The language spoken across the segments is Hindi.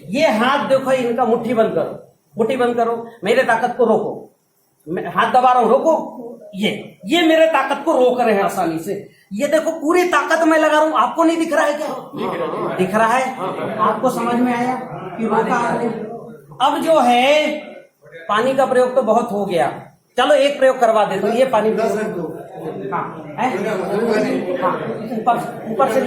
ये हाथ देखो, इनका मुट्ठी बंद करो, मुट्ठी बंद करो, मेरे ताकत को रोको, मैं हाथ दबा रहा हूं, रोको। ये मेरे ताकत को रोक रहे हैं आसानी से। ये देखो पूरी ताकत मैं लगा रहा हूं, आपको नहीं दिख रहा है क्या? दिख रहा है। आपको समझ में आया कि रोका आपने? अब जो है पानी का प्रयोग तो बहुत हो गया, चलो एक प्रयोग करवा दे। तो ये पानी ऊपर से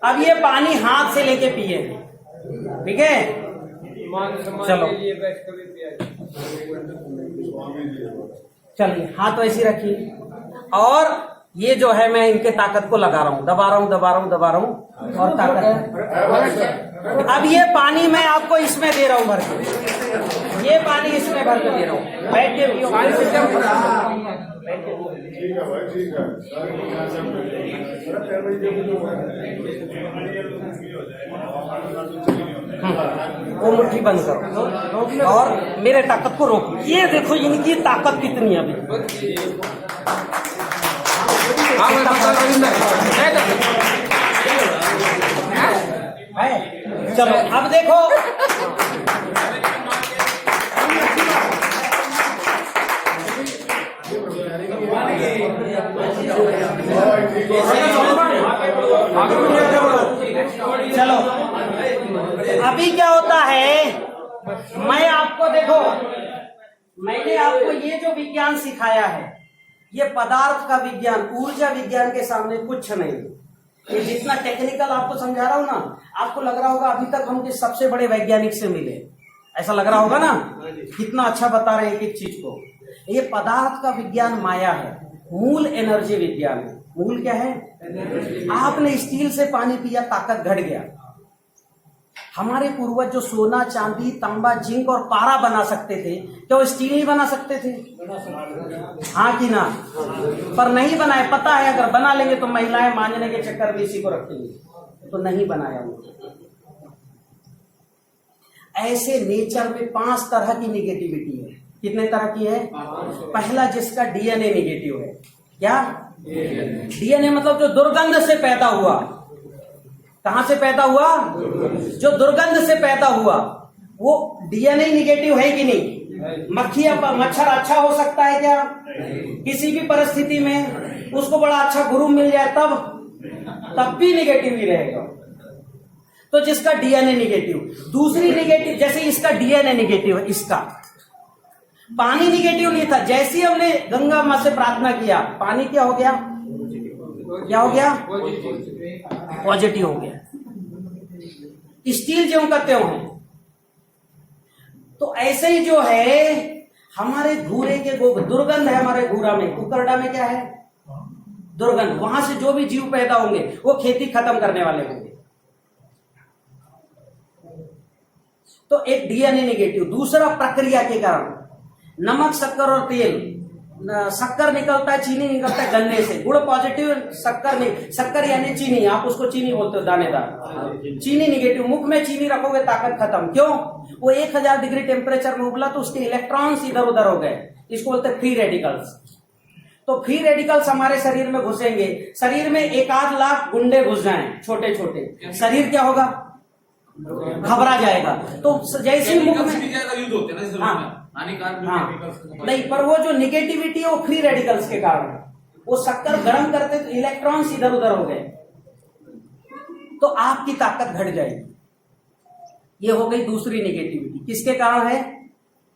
अब ये पानी हाथ से लेके पिए, ठीक है? चलो चलिए हाथ वैसी रखिए, और ये जो है मैं इनके ताकत को लगा रहा हूं, दबा रहा हूं, दबा रहा हूं, दबा रहा हूं, और ताकत। अब ये पानी मैं आपको इसमें दे रहा हूं भर के, ये पानी इसमें भर के दे रहा हूं, बैठ के पियो। वो मुट्ठी बंद करो और मेरे ताकत को रोको। ये देखो इनकी ताकत कितनी है अभी। चलो अब देखो, चलो अभी क्या होता है, मैं आपको देखो, मैंने आपको ये जो विज्ञान सिखाया है, ये पदार्थ का विज्ञान, ऊर्जा विज्ञान के सामने कुछ नहीं। ये जितना टेक्निकल आपको समझा रहा हूं ना, आपको लग रहा होगा अभी तक हम किस सबसे बड़े वैज्ञानिक से मिले, ऐसा लग रहा होगा ना, कितना अच्छा बता रहे हैं एक एक चीज को। ये पदार्थ का विज्ञान माया है, मूल एनर्जी विज्ञान है। मूल क्या है? आपने स्टील से पानी पिया, ताकत घट गया। हमारे पूर्वज जो सोना, चांदी, तांबा, जिंक और पारा बना सकते थे, क्या वो स्टील नहीं बना सकते थे? हाँ कि ना? पर नहीं बनाए। पता है अगर बना लेंगे तो महिलाएं मांझने के चक्कर में इसी को रखेंगे, तो नहीं बनाया उन्होंने। ऐसे नेचर में 5 तरह की निगेटिविटी है। कितने तरह की है? पहला जिसका डीएनए निगेटिव है। क्या डीएनए? मतलब जो दुर्गंध से पैदा हुआ। कहां से पैदा हुआ? जो दुर्गंध से पैदा हुआ, वो डीएनए निगेटिव है कि नहीं? मक्खियां, मच्छर अच्छा हो सकता है क्या? किसी भी परिस्थिति में उसको बड़ा अच्छा गुरु मिल जाए तब भी निगेटिव ही रहेगा। तो जिसका डीएनए निगेटिव। दूसरी निगेटिव, जैसे इसका डीएनए निगेटिव है, इसका पानी निगेटिव नहीं था। जैसे हमने गंगा मां से प्रार्थना किया, पानी क्या हो गया? क्या हो गया? पॉजिटिव हो गया। स्टील ज्यों का त्यों है। तो ऐसे ही जो है हमारे घूरे के गोबर, दुर्गंध है हमारे घूरा में, कुकरडा में क्या है? दुर्गंध। वहां से जो भी जीव पैदा होंगे वो खेती खत्म करने वाले होंगे। तो एक डीएनए निगेटिव। दूसरा प्रक्रिया के कारण, नमक, शक्कर और तेल। शक्कर निकलता है, चीनी निकलता है गन्ने से। गुड़ पॉजिटिव, शक्कर नहीं। शक्कर यानी चीनी, आप उसको चीनी बोलते हो, दानेदार। चीनी निगेटिव। मुख में चीनी रखोगे ताकत खत्म। क्यों? वो 1000 डिग्री टेम्परेचर में उबला तो उसके इलेक्ट्रॉन्स इधर उधर हो गए। इसको बोलते हैं फ्री रेडिकल्स। तो फ्री रेडिकल्स हमारे शरीर में घुसेंगे। शरीर में 1-8 लाख गुंडे घुस जाएं, छोटे छोटे, शरीर क्या होगा? घबरा जाएगा। तो जैसे मुख में, हाँ नहीं, पर वो जो निगेटिविटी है वो फ्री रेडिकल्स के कारण है। वो शक्कर गर्म करते तो इलेक्ट्रॉन्स इधर उधर हो गए, तो आपकी ताकत घट जाएगी। ये हो गई दूसरी निगेटिविटी। किसके कारण है?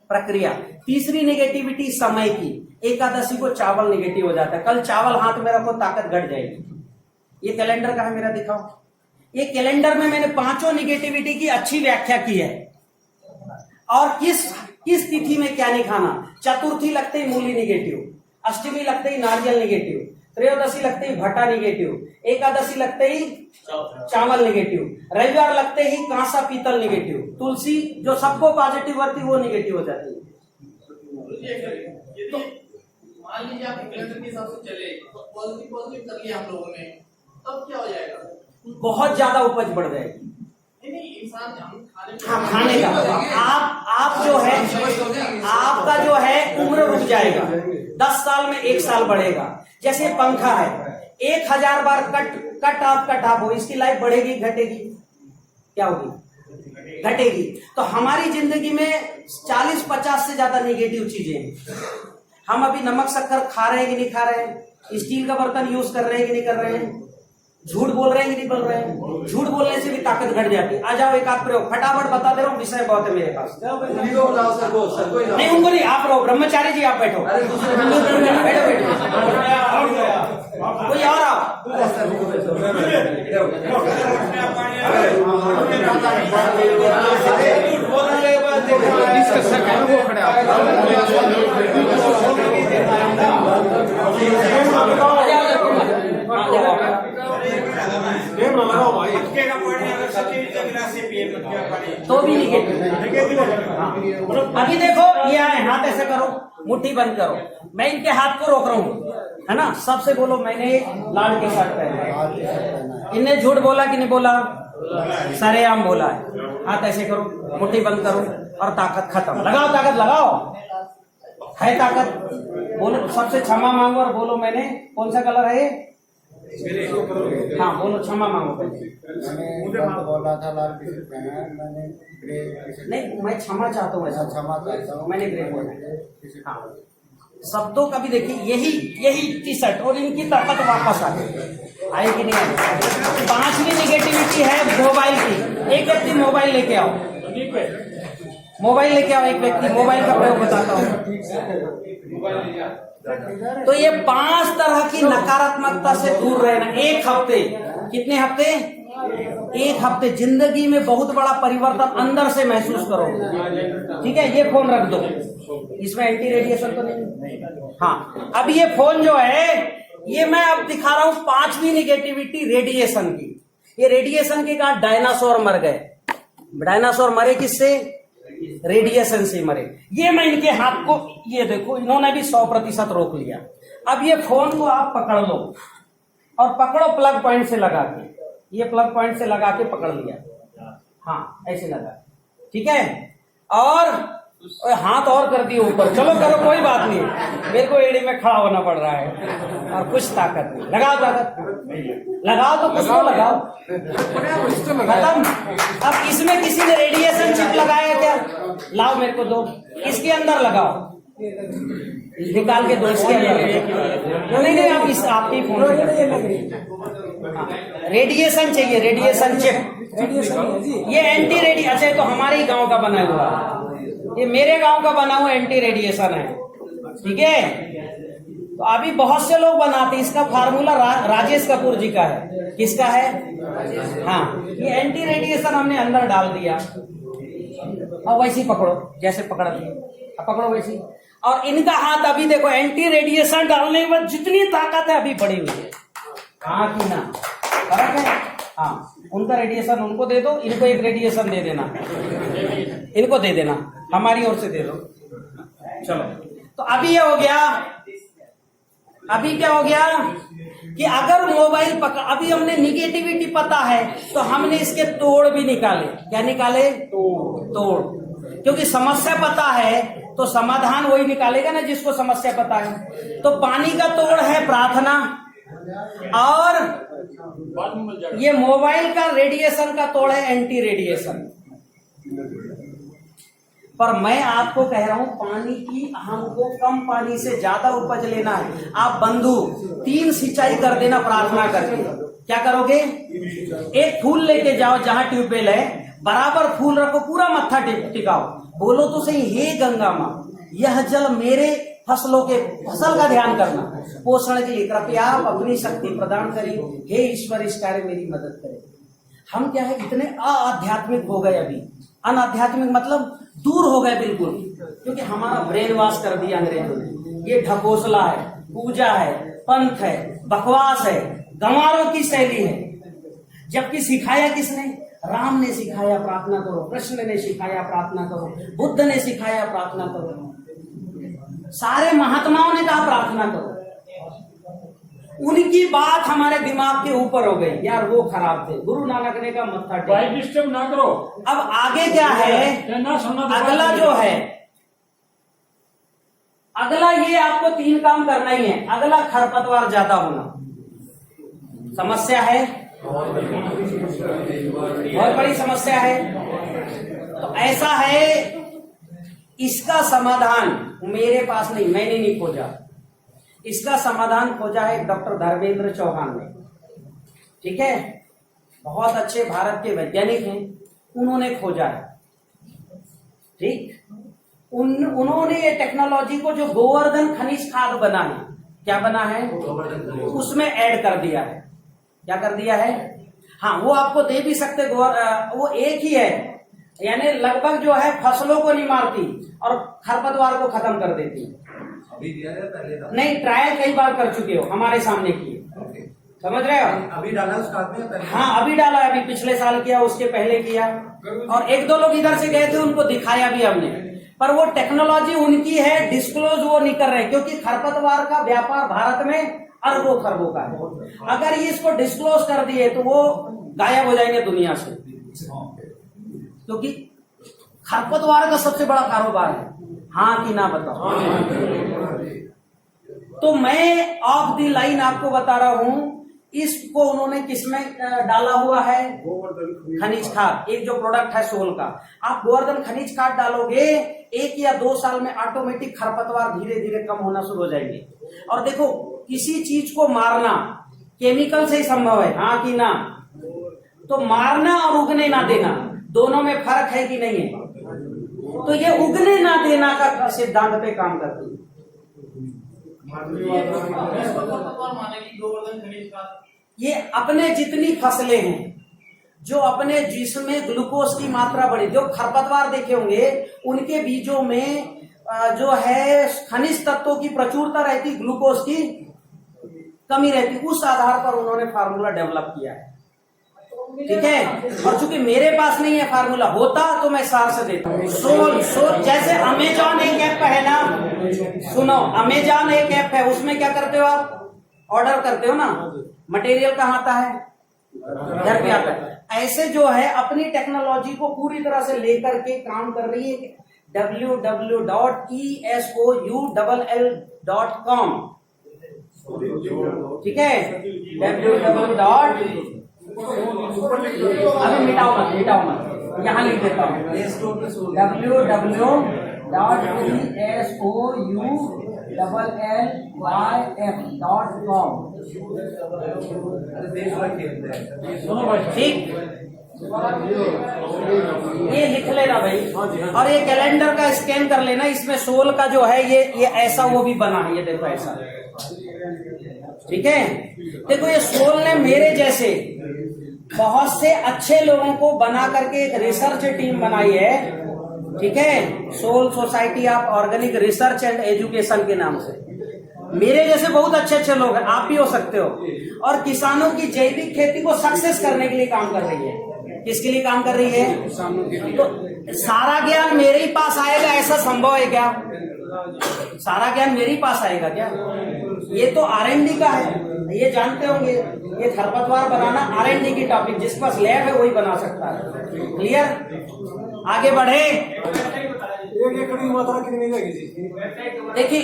प्रक्रिया। तीसरी निगेटिविटी समय की। एकादशी को चावल निगेटिव हो जाता है। कल चावल हाथ में रखो, ताकत घट जाएगी। ये कैलेंडर का है मेरा, दिखाओ। ये कैलेंडर में मैंने 5 निगेटिविटी की अच्छी व्याख्या की है, और किस तिथि में क्या नहीं खाना। चतुर्थी लगते ही मूली निगेटिव, अष्टमी लगते ही नारियल निगेटिव, त्रयोदशी लगते ही भट्टा निगेटिव, एकादशी लगते ही चावल निगेटिव, रविवार लगते ही कांसा पीतल निगेटिव, तुलसी जो सबको पॉजिटिव होती वो निगेटिव हो जाती है। तो मान लीजिए आप कैलेंडर के हिसाब से चले, पॉजिटिव कर लिया हम लोगों ने, तब क्या हो जाएगा? बहुत ज्यादा उपज बढ़ जाएगी। इंसान खाने का आप जो है, आपका जो है उम्र रुक जाएगा। 10 साल में 1 साल बढ़ेगा। जैसे पंखा है, 1000 बार कट ऑफ हो, इसकी लाइफ बढ़ेगी घटेगी? क्या होगी? घटेगी। तो हमारी जिंदगी में 40-50 से ज्यादा नेगेटिव चीजें हैं। हम अभी नमक शक्कर खा रहे हैं कि नहीं खा रहे हैं? स्टील का बर्तन यूज कर रहे हैं कि नहीं कर रहे हैं? झूठ बोल रहे हैं कि नहीं बोल रहे हैं? झूठ बोलने से भी ताकत घट जाती है। आ जाओ एक आध प्रयोग फटाफट बता दे रहा हूँ, विषय बहुत है मेरे पास। नहीं उनको नहीं, आप रहो ब्रह्मचारी जी, आप बैठो बैठो बैठो, कोई और आओ। तो भी निगेटिव। अभी देखो ये आए, हाथ ऐसे करो, मुट्ठी बंद करो, मैं इनके हाथ को रोक रहा हूँ, है ना? सबसे बोलो मैंने लाल टी शर्ट पहना है। इनने झूठ बोला कि नहीं बोला? सरेआम बोला है। हाथ ऐसे करो, मुट्ठी बंद करो और ताकत खत्म। लगाओ ताकत, लगाओ, है ताकत। बोलो, सबसे क्षमा मांगो और बोलो मैंने, कौन सा कलर है? हाँ बोलो, क्षमा मांगो पहले। मैंने बोला था लाल टी शर्ट पहना है, मैंने ग्रे टी शर्ट। नहीं, मैं क्षमा चाहता हूँ, ऐसा क्षमा चाहता हूँ, मैंने ग्रे बोला। हाँ, शब्दों का भी देखिए, यही टी शर्ट और इनकी ताकत वापस आए कि नहीं आए? 5वीं निगेटिविटी है मोबाइल की। एक व्यक्ति मोबाइल लेके आओ, मोबाइल लेके आओ, एक व्यक्ति मोबाइल का प्रयोग बताता हूँ। तो ये 5 तरह की नकारात्मकता से दूर रहना। एक हफ्ते, कितने हफ्ते? एक हफ्ते जिंदगी में बहुत बड़ा परिवर्तन अंदर से महसूस करोगे। ठीक है, ये फोन रख दो, इसमें एंटी रेडिएशन तो नहीं। हाँ, अब ये फोन जो है, ये मैं अब दिखा रहा हूं 5वीं निगेटिविटी रेडिएशन की। ये रेडिएशन के कारण डायनासोर मर गए। डायनासोर मरे किससे? रेडिएशन से मरे। ये मैं इनके हाथ को, ये देखो, इन्होंने भी 100% रोक लिया। अब ये फोन को आप पकड़ लो और पकड़ो प्लग पॉइंट से लगा के। ये प्लग पॉइंट से लगा के पकड़ लिया, हाँ ऐसे लगा, ठीक है। और हाथ और कर दिए ऊपर, चलो करो, कोई बात नहीं, मेरे को एड़ी में खड़ा होना पड़ रहा है और कुछ ताकत नहीं। लगाओ ताकत, लगाओ तो कुछ तो लगाओ, खत्म। अब इसमें किसी ने रेडिएशन चिप लगाया क्या? लाओ मेरे को दो, इसके अंदर लगाओ, निकाल के दो इसके अंदर। नहीं, आप इस आपके फोन रेडिएशन चाहिए, रेडिएशन चिप। ये एंटी रेडिएशन, अच्छा तो हमारे ही गांव का बना हुआ, ये मेरे गांव का बना हुआ एंटी रेडिएशन है, ठीक है। तो अभी बहुत से लोग बनाते हैं, इसका फार्मूला राजेश कपूर जी का है। किसका है? हाँ, ये एंटी रेडिएशन हमने अंदर डाल दिया। अब वैसे ही पकड़ो जैसे पकड़ा थी, अब पकड़ो वैसे। और इनका हाथ अभी देखो, एंटी रेडिएशन डालने के बाद जितनी ताकत है अभी बढ़ी हुई है। हाँ कि ना, फर्क है? हाँ, उनका रेडिएशन उनको दे दो, इनको एक रेडिएशन दे देना, इनको दे देना, हमारी ओर से दे दो। चलो, तो अभी ये हो गया। अभी क्या हो गया कि अगर मोबाइल पकड़, अभी हमने निगेटिविटी पता है तो हमने इसके तोड़ भी निकाले। क्या निकाले? तोड़। क्योंकि समस्या पता है तो समाधान वही निकालेगा ना जिसको समस्या पता है। तो पानी का तोड़ है प्रार्थना, और ये मोबाइल का रेडिएशन का तोड़ है एंटी रेडिएशन। पर मैं आपको कह रहा हूं, पानी की हमको कम पानी से ज्यादा उपज लेना है। आप बंधु 3 सिंचाई कर देना प्रार्थना करके। क्या करोगे? एक फूल लेके जाओ जहां ट्यूबवेल है, बराबर फूल रखो, पूरा मत्था टिकाओ, बोलो तो सही, हे गंगा माँ, यह जल मेरे फसल का ध्यान करना, पोषण के लिए कृपया आप अपनी शक्ति प्रदान करें, हे ईश्वर इस कार्य मेरी मदद करें। हम क्या है, इतने आध्यात्मिक हो गए, अभी अनाध्यात्मिक मतलब दूर हो गए बिल्कुल, क्योंकि हमारा ब्रेन वॉश कर दिया अंग्रेजों ने। ये ढकोसला है, पूजा है, पंथ है, बकवास है, गंवारों की शैली है। जबकि सिखाया किसने? राम ने सिखाया प्रार्थना करो, कृष्ण ने सिखाया प्रार्थना करो, बुद्ध ने सिखाया प्रार्थना करो, सारे महात्माओं ने कहा प्रार्थना करो। उनकी बात हमारे दिमाग के ऊपर हो गई, यार वो खराब थे, गुरु नानक ने कहा मत्था टेक, डिस्टर्ब ना करो। अब आगे क्या है, अगला जो है, अगला ये आपको 3 काम करना ही है। अगला खरपतवार ज्यादा होना, समस्या है, बहुत बड़ी समस्या है। तो ऐसा है, इसका समाधान मेरे पास नहीं, मैंने नहीं खोजा, इसका समाधान खोजा है डॉक्टर धर्मेंद्र चौहान ने। ठीक है, बहुत अच्छे भारत के वैज्ञानिक हैं, उन्होंने खोजा है। ठीक, उन्होंने ये टेक्नोलॉजी को, जो गोवर्धन खनिज खाद बना है, क्या बना है, उसमें ऐड कर दिया है। क्या कर दिया है? हाँ, वो आपको दे भी सकते, वो एक ही है, यानी लगभग जो है फसलों को नहीं मारती और खरपतवार को खत्म कर देती। अभी दिया है पहले था? नहीं, ट्रायल कई बार कर चुके हो, हमारे सामने किए। समझ रहे हो? अभी डाला उस खाद में पहले? हाँ, अभी डाला, अभी पिछले साल किया, उसके पहले किया, और एक दो लोग इधर से गए थे, उनको दिखाया भी हमने। पर वो टेक्नोलॉजी उनकी है, डिस्क्लोज वो नहीं कर रहे, क्योंकि खरपतवार का व्यापार भारत में अरबों खरबों का है। अगर ये इसको डिस्क्लोज कर दिए तो वो गायब हो जाएंगे दुनिया से, क्योंकि खरपतवार का सबसे बड़ा कारोबार है। हाँ कि ना बताओ? तो मैं ऑफ द लाइन आपको बता रहा हूं, इसको उन्होंने किसमें डाला हुआ है? खनिज खाद। एक जो प्रोडक्ट है सोल का, आप गोवर्धन खनिज खाद डालोगे, 1 या 2 साल में ऑटोमेटिक खरपतवार धीरे धीरे कम होना शुरू हो जाएंगे। और देखो, किसी चीज को मारना केमिकल से ही संभव है, हाँ कि ना? तो मारना और उगने ना देना, दोनों में फर्क है कि नहीं है? तो ये उगने ना देना का सिद्धांत पे काम करती है। ये अपने जितनी फसलें हैं, जो अपने जिसमें ग्लूकोज की मात्रा बढ़ी, जो खरपतवार देखे होंगे उनके बीजों में जो है खनिज तत्वों की प्रचुरता रहती, ग्लूकोज की कमी रहती, उस आधार पर उन्होंने फार्मूला डेवलप किया है। ठीक है, और चूंकि मेरे पास नहीं है फार्मूला, होता तो मैं सार से देता हूँ। सोल जैसे अमेजॉन एक ऐप है ना, सुनो, अमेजॉन एक ऐप है, उसमें क्या करते हो आप? ऑर्डर करते हो ना, मटेरियल कहाँ आता है? घर पे आता है। ऐसे जो है अपनी टेक्नोलॉजी को पूरी तरह से लेकर के काम कर रही है www.esoul.com। ठीक है, अभी मिटाओ मत, यहाँ लिख देता हूँ, www.esoullyf.com। ठीक, ये लिख लेना भाई, और ये कैलेंडर का स्कैन कर लेना, इसमें सोल का जो है ये ऐसा वो भी बना है, ये देखो ऐसा। ठीक है, देखो ये सोल ने मेरे जैसे बहुत से अच्छे लोगों को बना करके एक रिसर्च टीम बनाई है। ठीक है, soul society of organic research and education के नाम से। मेरे जैसे बहुत अच्छे अच्छे लोग हैं, आप भी हो सकते हो, और किसानों की जैविक खेती को सक्सेस करने के लिए काम कर रही है। किसके लिए काम कर रही है? तो सारा ज्ञान मेरे ही पास आएगा, ऐसा संभव है क्या? सारा ज्ञान मेरे ही पास आएगा क्या? ये तो R&D का है, ये जानते होंगे। ये खरपतवार बनाना R&D की टॉपिक, जिसके पास लैब है वही बना सकता है। क्लियर? आगे बढ़े। 1 एकड़ की मात्रा कितनी लगेगी? देखिए,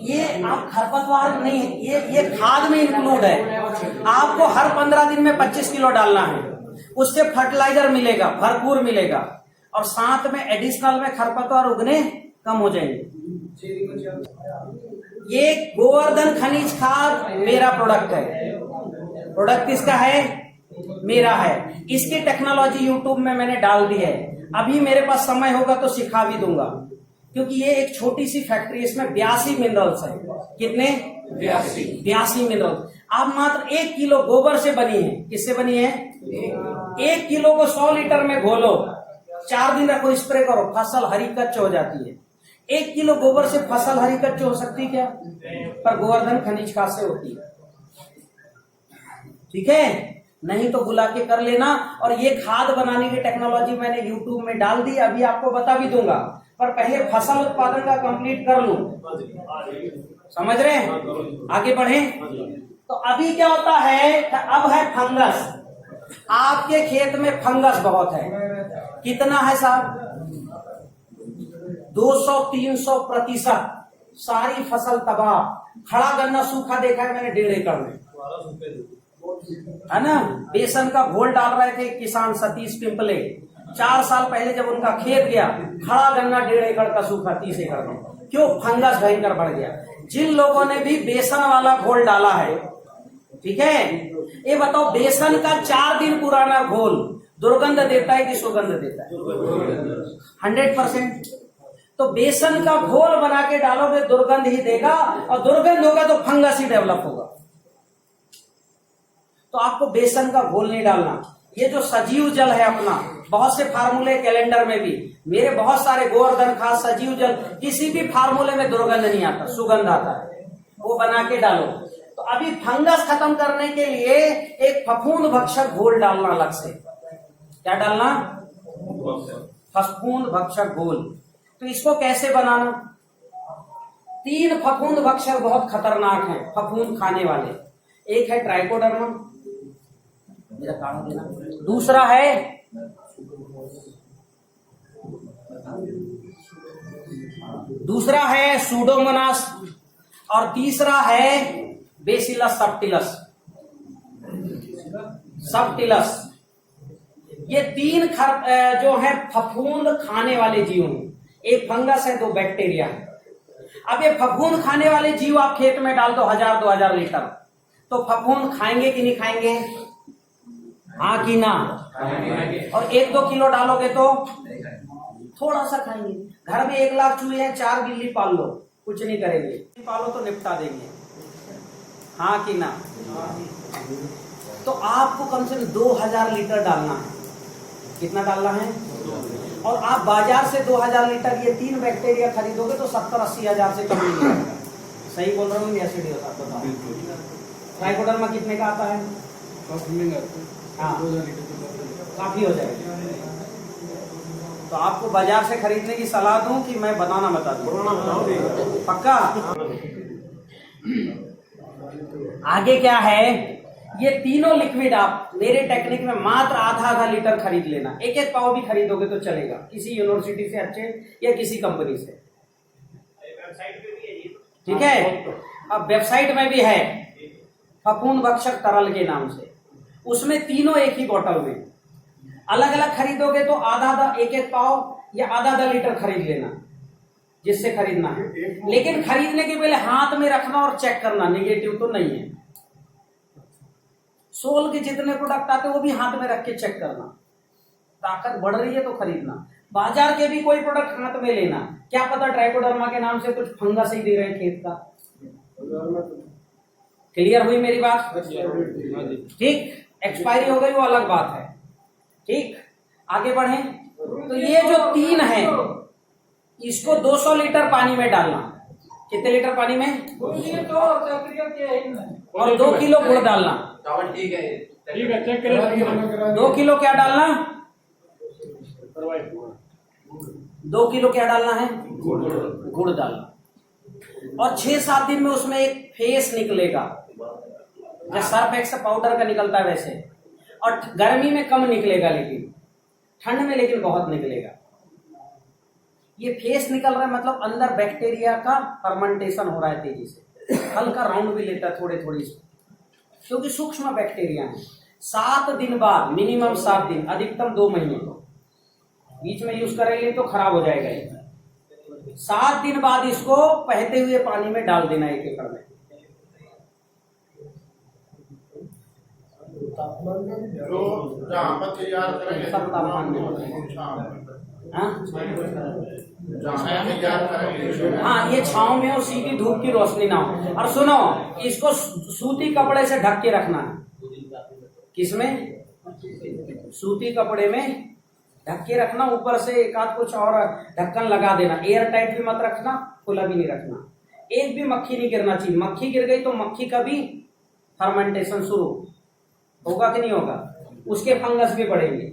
ये आप खरपतवार नहीं, ये खाद में इंक्लूड है। आपको हर 15 दिन में 25 किलो डालना है, उससे फर्टिलाइजर मिलेगा, भरपूर मिलेगा, और साथ में एडिशनल में खरपतवार उगने कम हो जाएंगे। ये गोवर्धन खनिज खाद मेरा प्रोडक्ट है। प्रोडक्ट किसका है? मेरा है। इसकी टेक्नोलॉजी यूट्यूब में मैंने डाल दी है। अभी मेरे पास समय होगा तो सिखा भी दूंगा, क्योंकि ये एक छोटी सी फैक्ट्री, इसमें 82 मिनरल्स है। कितने? 82 मिनरल्स। आप मात्र 1 किलो गोबर से बनी है। किससे बनी है? 1 किलो को 100 लीटर में घोलो, 4 दिन रखो, स्प्रे करो, फसल हरी कच्च हो जाती है। 1 किलो गोबर से फसल हरी कच्च हो सकती क्या? पर गोवर्धन खनिज खाद से होती है। ठीक है, नहीं तो बुला के कर लेना। और ये खाद बनाने की टेक्नोलॉजी मैंने यूट्यूब में डाल दी, अभी आपको बता भी दूंगा, पर पहले फसल उत्पादन का कंप्लीट कर लूं। समझ रहे हैं? आगे बढ़े। तो अभी क्या होता है, अब है फंगस। आपके खेत में फंगस बहुत है। कितना है साहब? 200-300% सारी फसल तबाह। खड़ा गन्ना सूखा देखा है मैंने 1.5 एकड़ में। है ना। बेसन का घोल डाल रहे थे किसान सतीश पिंपले, 4 साल पहले जब उनका खेत गया, खड़ा गन्ना 1.5 एकड़ का सूखा 30 एकड़ में, क्यों? फंगस भयंकर बढ़ गया। जिन लोगों ने भी बेसन वाला घोल डाला है, ठीक है, ये बताओ बेसन का 4 दिन पुराना घोल दुर्गंध देता है कि सुगंध देता है? 100%। तो बेसन का घोल बना के डालोगे दुर्गंध ही देगा, और दुर्गंध होगा तो फंगस ही डेवलप होगा। तो आपको बेसन का घोल नहीं डालना। ये जो सजीव जल है अपना, बहुत से फार्मूले कैलेंडर में भी, मेरे बहुत सारे गोवर्धन खाद, सजीव जल, किसी भी फार्मूले में दुर्गंध नहीं आता, सुगंध आता है, वो बना के डालो। तो अभी फंगस खत्म करने के लिए एक फफूंद भक्षक घोल डालना अलग से। क्या डालना? फफूंद भक्षक घोल। तो इसको कैसे बनाना? 3 फफूंद भक्षक बहुत खतरनाक हैं, फफूंद खाने वाले। एक है ट्राइकोडर्मा, मेरा काम देना, दूसरा है सूडोमोनास, और तीसरा है बेसिलस सबटिलस। ये 3 जो है फफूंद खाने वाले जीव हैं। एक फंगस है, 2 बैक्टीरिया है। अब ये फफूंद खाने वाले जीव आप खेत में डाल दो 1000-2000 लीटर, तो फफूंद खाएंगे कि नहीं खाएंगे? हाँ कि ना? और 1-2 किलो डालोगे तो थोड़ा सा खाएंगे। घर में 1 लाख चूहे हैं, 4 बिल्ली पाल लो, कुछ नहीं करेंगे। पालो तो निपटा देंगे, हाँ कि ना? तो आपको कम से कम 2000 लीटर डालना है। कितना डालना है? और आप बाजार से 2000 लीटर ये 3 बैक्टीरिया खरीदोगे तो 70-80 हजार से कम नहीं मिलेगा। सही बोल रहा हूँ? ऐसे नहीं होता। ट्राइकोडर्मा कितने का आता है? हाँ, काफी हो जाएगा। तो आपको बाजार से खरीदने की सलाह दूं कि मैं बनाना बता दूं? पक्का? आगे क्या है? ये तीनों लिक्विड आप मेरे टेक्निक में मात्र आधा लीटर खरीद लेना। 1-1 पाव भी खरीदोगे तो चलेगा, किसी यूनिवर्सिटी से अच्छे या किसी कंपनी से, ठीक है। अब वेबसाइट में भी है फफूंद भक्षक तरल के नाम से, उसमें तीनों एक ही बोतल में। अलग अलग खरीदोगे तो आधा 1-1 पाव या आधा लीटर खरीद लेना, जिससे खरीदना है। लेकिन खरीदने के पहले हाथ में रखना और चेक करना, नेगेटिव तो नहीं है। सोल के जितने प्रोडक्ट आते हैं वो भी हाथ में रख के चेक करना, ताकत बढ़ रही है तो खरीदना। बाजार के भी कोई प्रोडक्ट हाथ में लेना, क्या पता ट्राइकोडर्मा के नाम से कुछ फंगस ही दे रहे हैं खेत का। क्लियर हुई मेरी बात? ठीक, एक्सपायरी हो गई वो अलग बात है। ठीक, आगे बढ़े। तो ये जो 3 है, इसको 200 लीटर पानी में डालना। कितने लीटर पानी में? और 2 किलो गुड़ डालना। ठीक है, चेक करें। 2 किलो क्या डालना? 2 किलो क्या डालना है? गुड़ डालना। और 6-7 दिन में उसमें एक फेस निकलेगा, जैसे सर्फ एक्स पाउडर का निकलता है वैसे। और गर्मी में कम निकलेगा, लेकिन ठंड में लेकिन बहुत निकलेगा। ये फेस निकल रहा है मतलब अंदर बैक्टीरिया का फर्मेंटेशन हो रहा है तेजी से। हल्का राउंड भी लेता है थोड़ी क्योंकि सूक्ष्म बैक्टीरिया है। 7 दिन बाद, मिनिमम 7 दिन, अधिकतम 2 महीने, बीच में यूज करेंगे तो खराब हो जाएगा ये। 7 दिन बाद इसको बहते हुए पानी में डाल देना 1 एकड़ में। सब तापमान में। हाँ, ये छांव में हो, सीधी धूप की रोशनी ना हो। और सुनो, इसको सूती कपड़े से ढक के रखना है। किसमें? सूती कपड़े में ढक के रखना। ऊपर से एक आध कुछ और ढक्कन लगा देना। एयर टाइट भी मत रखना, खुला भी नहीं रखना। एक भी मक्खी नहीं गिरना चाहिए। मक्खी गिर गई तो मक्खी का भी फर्मेंटेशन शुरू होगा कि नहीं होगा, उसके फंगस भी बढ़ेंगे।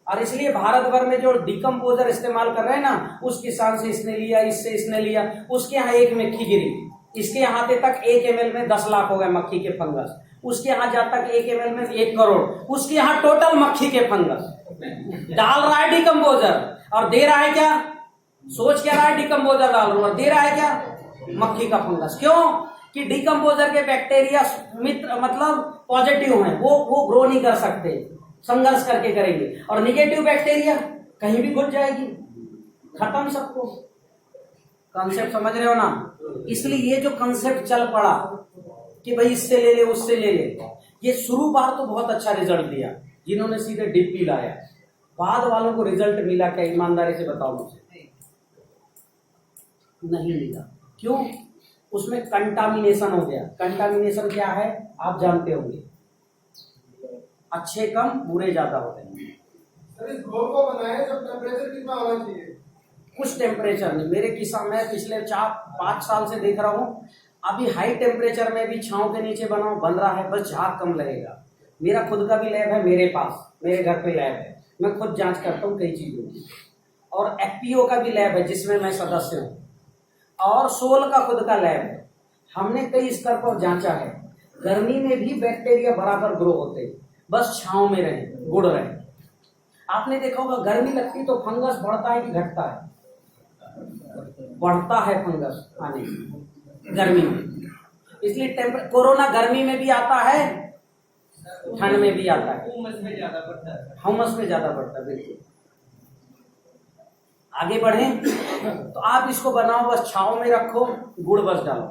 और इसलिए भारत भर में जो डिकम्पोजर इस्तेमाल कर रहे हैं ना, उस किसान से इसने लिया, इससे इसने लिया, उसके यहाँ 1 मक्खी गिरी, इसके यहाँ तक 1 ml में 10 लाख हो गए मक्खी के फंगस। उसके यहाँ जा तक 1 ml में 1 करोड़। उसके यहाँ टोटल मक्खी के फंगस। डाल रहा है डिकम्पोजर और दे रहा है क्या? सोच क्या रहा है? डिकम्पोजर डाल रहा है और दे रहा है क्या? मक्खी का फंगस। क्यों? कि डिकम्पोजर के बैक्टीरिया मित्र मतलब पॉजिटिव हैं, वो ग्रो नहीं कर सकते, संघर्ष करके करेंगे। और निगेटिव बैक्टीरिया कहीं भी घुस जाएगी, खत्म सबको। कॉन्सेप्ट समझ रहे हो ना? इसलिए ये जो कॉन्सेप्ट चल पड़ा कि भाई इससे ले ले उससे ले ले, ये शुरू बार तो बहुत अच्छा रिजल्ट दिया जिन्होंने सीधे डिप्पी लाया। बाद वालों को रिजल्ट मिला क्या? ईमानदारी से बताओ मुझे। नहीं मिला। क्यों? उसमें कंटामिनेशन हो गया। कंटामिनेशन क्या है आप जानते होंगे, अच्छे कम बुरे ज्यादा होते हैं। सर इस घोल को बनाए जब टेम्परेचर कितना होना चाहिए? कुछ टेम्परेचर नहीं, मेरे किस्सा में पिछले 4-5 साल से देख रहा हूँ, अभी हाई टेम्परेचर में भी छांव के नीचे बन रहा है, बस झाग कम लगेगा। मेरा खुद का भी लैब है, मेरे पास मेरे घर पे लैब है, मैं खुद जांच करता हूँ कई चीजों की। और एफपीओ का भी लैब है जिसमें मैं सदस्य हूँ, और सोल का खुद का लैब है। हमने कई स्तर पर जांचा है, गर्मी में भी बैक्टीरिया बराबर ग्रो होते हैं, बस छांव में रहे, गुड़ रहे। आपने देखा होगा गर्मी लगती तो फंगस बढ़ता है कि घटता है? बढ़ता है फंगस आने गर्मी में। इसलिए कोरोना गर्मी में भी आता है, ठंड में भी आता है, हुमस में ज्यादा बढ़ता है। हमस में ज्यादा बढ़ता है। बिल्कुल। आगे बढ़े तो आप इसको बनाओ, बस छाव में रखो, गुड़ बस डालो,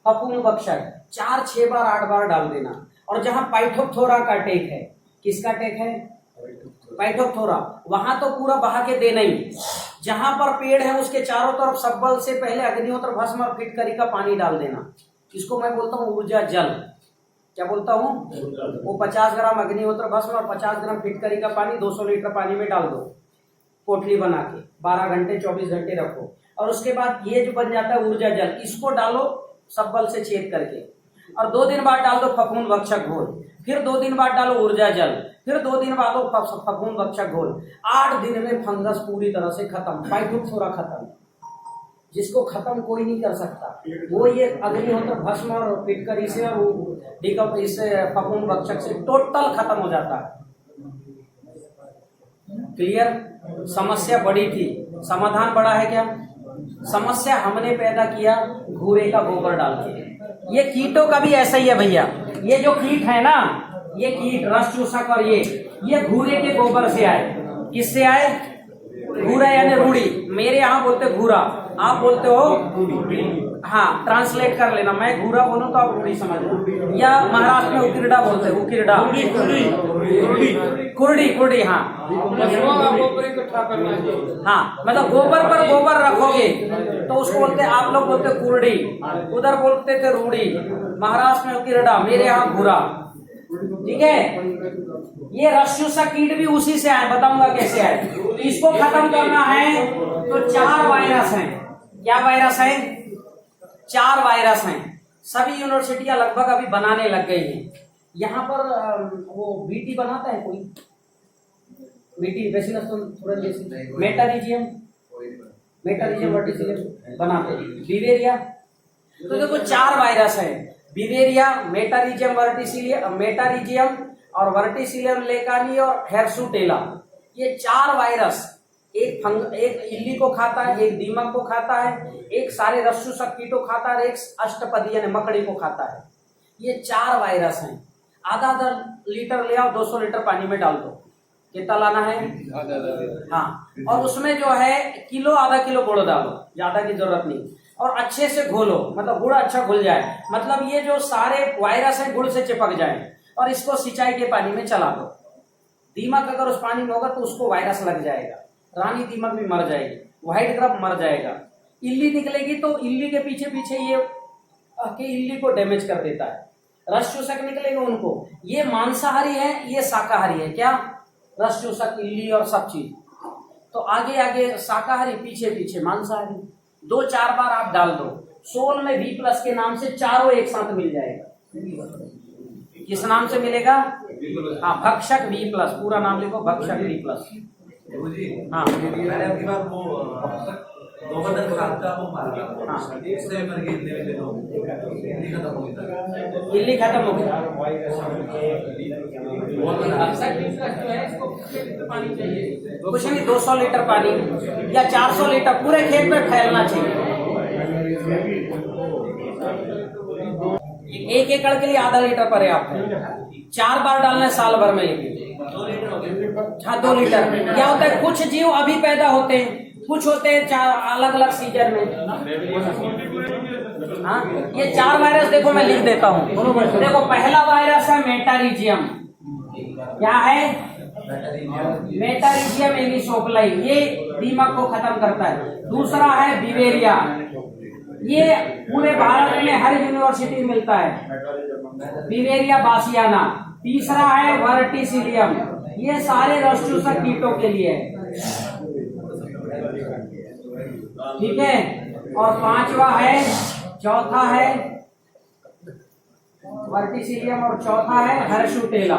फफूंद बख्शक 4-6 बार 8 बार डाल देना। और जहां पाइथोप्थोरा का टेक है, किसका टेक है? पाइथोप्थोरा, वहां तो पूरा बहा के देना ही। जहां पर पेड़ है उसके चारों तरफ सब्बल से पहले अग्निहोत्र भस्म और फिटकरी का पानी डाल देना। इसको मैं बोलता हूँ ऊर्जा जल। क्या बोलता हूँ? वो 50 ग्राम अग्निहोत्र भस्म और 50 ग्राम फिटकरी का पानी 200 लीटर पानी में डाल दो, पोटली बना के 12 घंटे 24 घंटे रखो। और उसके बाद ये जो बन जाता है ऊर्जा जल, इसको डालो सब्बल से छेद करके, और 2 दिन बाद डाल दो फफूंद भक्षक घोल, फिर 2 दिन बाद डालो ऊर्जा जल, फिर 2 दिन बाद दो फफूंद भक्षक घोल। 8 दिन में फंगस पूरी तरह से खत्म, पाइथोप्थोरा खत्म। जिसको खत्म कोई नहीं कर सकता, वो ये अग्निहोत्र भस्म और फिटकरी से और इससे फफूंद भक्षक से टोटल खत्म हो जाता है। क्लियर? समस्या बड़ी थी, समाधान बड़ा है क्या? समस्या हमने पैदा किया घूरे का गोबर डाल के। ये कीटों का भी ऐसा ही है भैया। ये जो कीट है ना, ये कीट रस चूसक और ये घूरे के गोबर से आए। किससे आए? घूरा यानी रूढ़ी, मेरे यहाँ बोलते घूरा, आप बोलते हो हाँ, ट्रांसलेट कर लेना। मैं घूरा बोलूं तो आप रूढ़ी समझ लो, या महाराष्ट्र में उकिरडा बोलते हैं, उकिरडा, कुर्डी। हाँ गोबर इकट्ठा करना चाहिए। हाँ, मतलब गोबर पर गोबर रखोगे तो उसको बोलते, आप लोग बोलते कुर्डी, उधर बोलते थे रूढ़ी, महाराष्ट्र में उकिरडा, मेरे यहाँ घूरा। ठीक है? ये रस्यूसा कीट भी उसी से आए, बताऊंगा कैसे आए। इसको खत्म करना है तो 4 वायरस हैं। क्या वायरस हैं? 4 वायरस हैं। सभी यूनिवर्सिटियां लगभग अभी बनाने लग गई हैं। यहाँ पर वो बीटी बनाता है कोई? बीटी बेसिलस तुरंजियम, मेटारिजियम वर्टिसिलियम बनाते हैं। बिवेरिया, तो देखो 4 वायरस है, बिवेरिया, मेटारिजियम और वर्टिसिलियम लेकानी और हेर्सुटेला। ये 4 वायरस, एक इल्ली को खाता है, एक दीमक को खाता है, एक सारे रस्सूसक कीटों खाता है, एक अष्टपदी यानी मकड़ी को खाता है। ये 4 वायरस हैं। आधा लीटर ले आओ, 200 लीटर पानी में डाल दो। कितना लाना है? हाँ, और उसमें जो है आधा किलो गुड़ डालो, ज्यादा की जरूरत नहीं, और अच्छे से घोलो, मतलब गुड़ अच्छा घुल जाए, मतलब ये जो सारे वायरस है गुड़ से चिपक जाए। और इसको सिंचाई के पानी में चला दो। दीमक अगर उस पानी में होगा तो उसको वायरस लग जाएगा, रानी दीमक भी मर जाएगी, व्हाइट ग्रब मर जाएगा। इल्ली निकलेगी तो इल्ली के पीछे पीछे ये इल्ली को डैमेज कर देता है। रस चूसक निकलेगा उनको, ये मांसाहारी है, ये शाकाहारी है। क्या? रस चूसक, इल्ली और सब चीज। तो आगे आगे शाकाहारी, पीछे पीछे मांसाहारी। 2-4 बार आप डाल दो, सोल में V+ के नाम से चारों एक साथ मिल जाएगा। किस नाम से मिलेगा? हाँ, भक्षक V+, पूरा नाम लिखो, भक्षक V+। हाँ, मैंने आपकी बात वो गोवर्धन खाद का वो मारा, हाँ, इससे करके इल्ली खत्म हो गया। इल्ली खत्म हो गया। पानी चाहिए, कुछ नहीं, 200 लीटर पानी या 400 लीटर पूरे खेत में फैलना चाहिए। 1 एकड़ के लिए आधा लीटर पर्याप्त है। 4 बार डालना है साल भर में, लेकिन 2 लीटर हो गए। हाँ 2 लीटर। क्या होता है, कुछ जीव अभी पैदा होते हैं, कुछ होते हैं अलग अलग सीजन में। हाँ, ये 4 वायरस देखो मैं लिख देता हूँ। देखो पहला वायरस है मेटारिजियम। क्या है? मेटारिजियम एनिसोप्लाई, ये दीमक को खत्म करता है। दूसरा है बिवेरिया, ये पूरे भारत में हर यूनिवर्सिटी में मिलता है, बिवेरिया बासियाना। तीसरा है वर्टिसिलियम, ये सारे रसचूसक कीटों के लिए है, ठीक है। और 5वां है, चौथा है वर्टिसिलियम और चौथा है हेर्सुटेला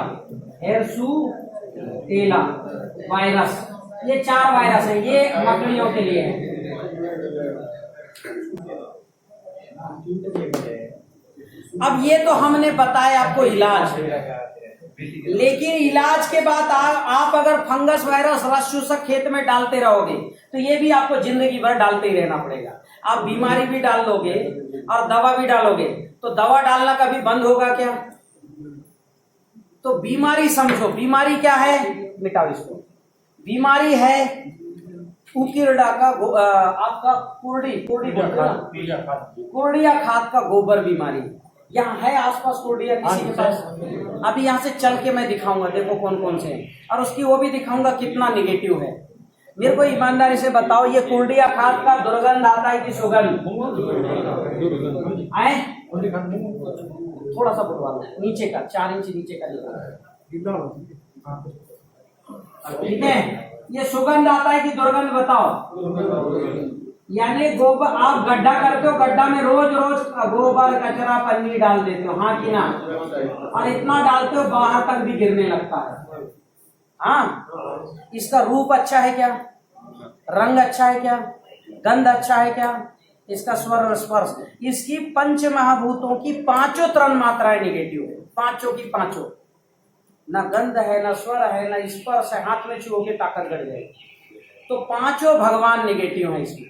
वायरस। ये 4 वायरस है, ये मकड़ियों के लिए है। अब ये तो हमने बताया आपको इलाज, लेकिन इलाज के बाद आप अगर फंगस वायरस रस चूसक खेत में डालते रहोगे तो ये भी आपको जिंदगी भर डालते ही रहना पड़ेगा। आप बीमारी भी डाल लोगे और दवा भी डालोगे, तो दवा डालना कभी बंद होगा क्या? तो बीमारी समझो, बीमारी क्या है, मिटाओ इसको। बीमारी है उकीरडा का आपका कुर्डिया खाद का गोबर बीमारी। यहाँ है आसपास कुर्डिया किसी के पास? अभी यहाँ से चल के मैं दिखाऊंगा, देखो कौन कौन से हैं, और उसकी वो भी दिखाऊंगा कितना निगेटिव है। मेरे को ईमानदारी से बताओ, ये कुर्डिया खाद का दुर्गंध आता है कि सुगंध आए? थोड़ा सा बुलवा लो नीचे का, 4 इंच नीचे का निकाल, ठीक है। ये सुगंध आता है कि दुर्गंध बताओ? यानी गोबर आप गड्ढा करते हो, गड्ढा में रोज रोज गोबर कचरा पन्नी डाल देते हो, हाँ कि ना? और इतना डालते हो बाहर तक भी गिरने लगता है। हाँ, इसका रूप अच्छा है क्या? रंग अच्छा है क्या? गंध अच्छा है क्या? इसका स्वर स्पर्श, इसकी 5 महाभूतों की 5 तरण मात्राएं निगेटिव है, 5 की 5। ना गंध है, ना स्वर है, ना स्पर्श है, हाथ में छुओगे ताकत बढ़ जाएगी। तो 5 भगवान निगेटिव है इसमें,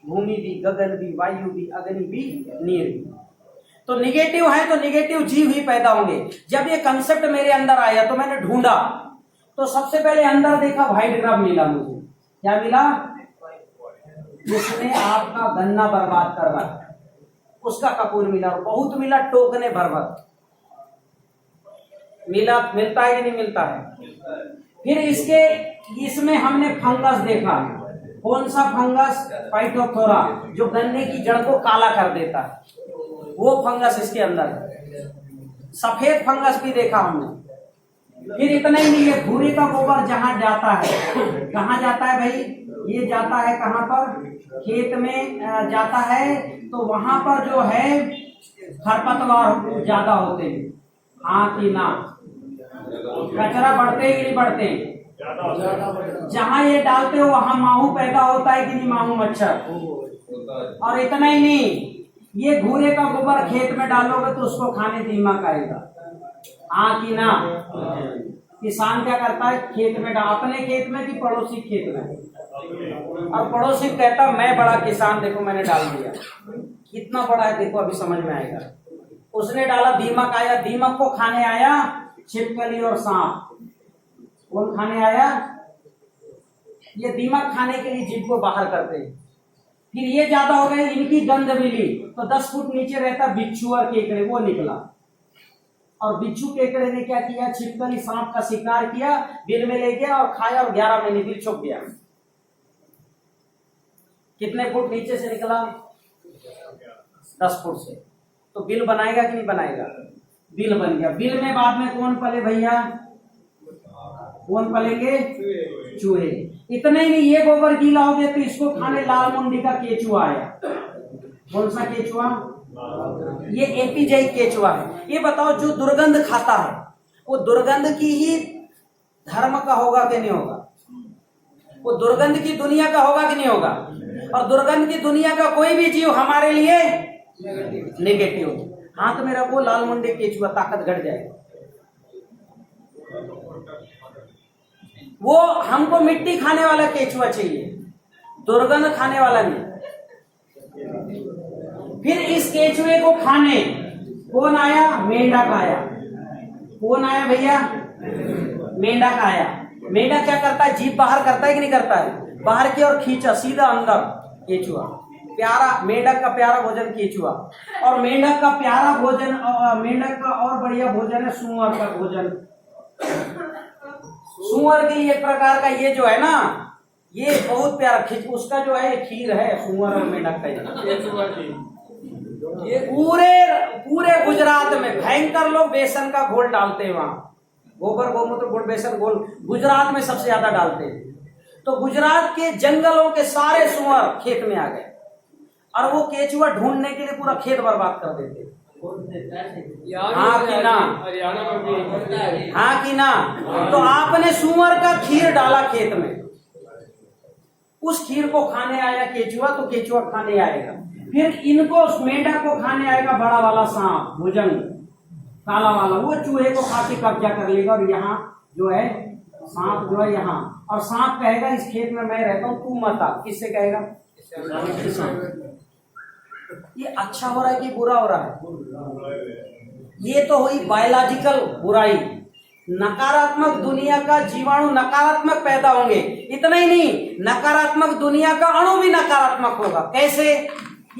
भूमि भी, गगन भी, वायु भी, अग्नि भी, नीर भी। तो निगेटिव है तो निगेटिव जीव ही पैदा होंगे। जब ये कंसेप्ट मेरे अंदर आया तो मैंने ढूंढा, तो सबसे पहले अंदर देखा व्हाइट ग्राफ मिला मुझे। क्या मिला? जिसने आपका गन्ना बर्बाद कर रहा है उसका कपूर मिला, और बहुत मिला, टोकने भर मिला। मिलता है कि नहीं मिलता है? फिर इसमें हमने फंगस देखा। कौन सा फंगस? फाइटोथोरा, जो गन्ने की जड़ को काला कर देता है, वो फंगस इसके अंदर है। सफेद फंगस भी देखा हमने। फिर इतना ही नहीं, ये भूरे का गोबर जहां जाता है, कहाँ जाता है भाई? ये जाता है कहाँ पर? खेत में जाता है, तो वहां पर जो है खरपतवार ज्यादा होते हैं, हाँ कि ना? कचरा बढ़ते हैं कि नहीं बढ़ते? जहां ये डालते हो वहां माहू पैदा होता है कि नहीं? माहू मच्छर। और इतना ही नहीं, ये भूरे का गोबर खेत में डालोगे तो उसको खाने दीमक आएगा, हाँ कि ना? किसान क्या करता है? खेत में अपने खेत में कि पड़ोसी खेत में? और पड़ोसी कहता मैं बड़ा किसान, देखो मैंने डाल दिया। कितना बड़ा है देखो, अभी समझ में आएगा। उसने डाला, दीमक आया, दीमक को खाने आया छिपकली और सांप। कौन खाने आया? ये दीमक खाने के लिए जीभ को बाहर करते हैं। फिर ये ज्यादा हो गए, इनकी गंध मिली, तो 10 फुट नीचे रहता बिच्छू और केकड़े, वो निकला। और बिच्छू केकड़े ने क्या किया? छिपकली सांप का शिकार किया, बिल में ले गया और खाया, और 11 महीने बिल छुप गया। कितने फुट नीचे से निकला? 10 फुट से। तो बिल बनाएगा कि नहीं बनाएगा? बिल बन गया। बिल में बाद में कौन पले भैया? कौन पलेंगे? चूहे। इतने ही नहीं, ये गोबर गीला हो गया तो इसको खाने लाल मुंडी का केचुआ आया। कौन सा केचुआ? ये एपिजाइक केचुआ है। ये बताओ, जो दुर्गंध खाता है वो दुर्गंध की ही धर्म का होगा कि नहीं होगा? वो दुर्गंध की दुनिया का होगा कि नहीं होगा? और दुर्गंध की दुनिया का कोई भी जीव हमारे लिए नेगेटिव। हाथ में रखो लाल मुंडे केचुआ, ताकत घट जाएगी। वो हमको मिट्टी खाने वाला केचुआ चाहिए, दुर्गंध खाने वाला नहीं। फिर इस केचुए को खाने कौन आया? मेंढक आया। कौन आया भैया? मेंढक आया। मेंढक क्या करता है? जीभ बाहर करता है कि नहीं करता है? बाहर की ओर खींचा, सीधा अंदर केचुआ। प्यारा मेंढक का प्यारा भोजन केचुआ। और मेंढक का प्यारा भोजन, मेंढक का और बढ़िया भोजन है सुअर का भोजन। सुअर के लिए एक प्रकार का ये जो है ना, ये बहुत प्यारा खींच, उसका जो है खीर है सुअर और मेंढक का। ये पूरे गुजरात में भयंकर लोग बेसन का घोल डालते हैं। वहां गोबर गोमूत्र गुड़ बेसन घोल गुजरात में सबसे ज्यादा डालते हैं। तो गुजरात के जंगलों के सारे सुअर खेत में आ गए और वो केचुआ ढूंढने के लिए पूरा खेत बर्बाद कर देते। हाँ कि ना? हरियाणा में भी हाँ कि ना? तो आपने सुअर का खीर डाला खेत में, उस खीर को खाने आया केचुआ, तो केचुआ खाने आएगा। फिर इनको मेंढक को खाने आएगा बड़ा वाला सांप भुजंग, काला वाला, वो चूहे को खा के कब्जा कर लेगा। और यहाँ जो है सांप जो है यहाँ, और सांप कहेगा इस खेत में मैं रहता हूँ, तू मत आ। किससे कहेगा? ये अच्छा हो रहा है कि बुरा हो रहा है? ये तो हुई बायोलॉजिकल बुराई। नकारात्मक दुनिया का जीवाणु नकारात्मक पैदा होंगे। इतना ही नहीं, नकारात्मक दुनिया का अणु भी नकारात्मक होगा। कैसे?